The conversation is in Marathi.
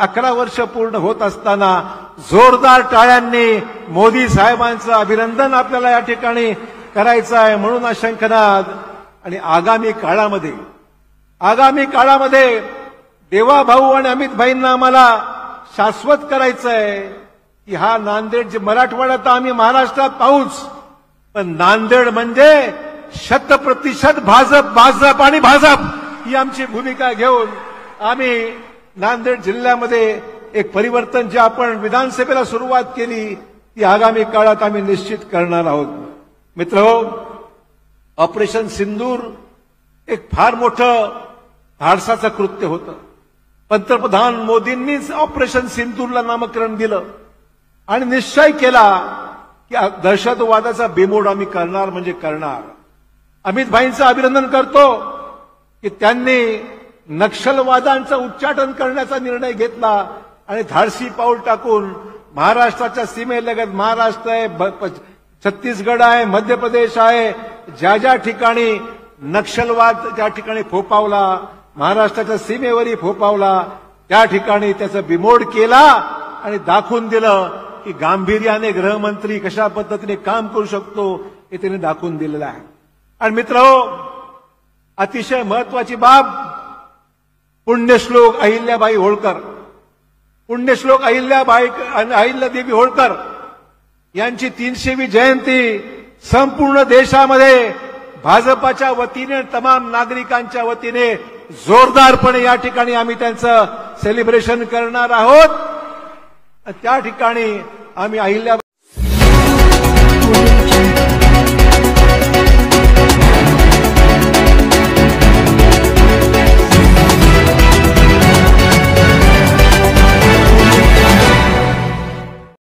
11 वर्ष पूर्ण होत असताना जोरदार टाळ्यांनी मोदी साहेबांचं अभिनंदन आपल्याला या ठिकाणी करायचं आहे। म्हणून हा शंखनाद आणि आगामी काळामध्ये देवा भाऊ आणि अमित भाईंना आम्हाला शाश्वत करायचं आहे की हा नांदेड जे मराठवाड्यात आम्ही महाराष्ट्रात पाहूच, पण नांदेड म्हणजे 100% भाजप आणि भाजप ही आमची भूमिका घेऊन आम्ही नांदेड जिल्ह्यामध्ये एक परिवर्तन जे आपण विधानसभेला सुरुवात केली ती आगामी काळात आम्ही निश्चित करणार आहोत। मित्रहो, ऑपरेशन सिंदूर एक फार मोठं धाडसाचं कृत्य होतं। पंतप्रधान मोदींनीच ऑपरेशन सिंदूरला नामकरण दिलं आणि निश्चय केला की दहशतवादाचा बेमोड आम्ही करणार म्हणजे करणार। अमित भाईंचं अभिनंदन करतो की त्यांनी नक्षलवादांचं उच्चाटन करण्याचा निर्णय घेतला आणि धाडसी पाऊल टाकून महाराष्ट्राच्या सीमेलगत महाराष्ट्र आहे, छत्तीसगड आहे, मध्य प्रदेश आहे, ज्या ठिकाणी नक्षलवाद ज्या ठिकाणी फोपावला, महाराष्ट्राच्या सीमेवरही फोपावला, त्या ठिकाणी त्याचा बिमोड केला आणि दाखवून दिलं की गांभीर्याने गृहमंत्री कशा पद्धतीने काम करू शकतो हे त्यांनी दाखवून दिलेलं आहे। आणि मित्रहो, अतिशय महत्वाची बाब, पुण्यश्लोक अहिल्याबाई होळकर, पुण्यश्लोक अहिल्यादेवी होळकर यांची 300वी जयंती संपूर्ण देशामध्ये भाजपाच्या वतीने, तमाम नागरिकांच्या वतीने जोरदारपणे या ठिकाणी आम्ही त्यांचं सेलिब्रेशन करणार आहोत। त्या ठिकाणी आम्ही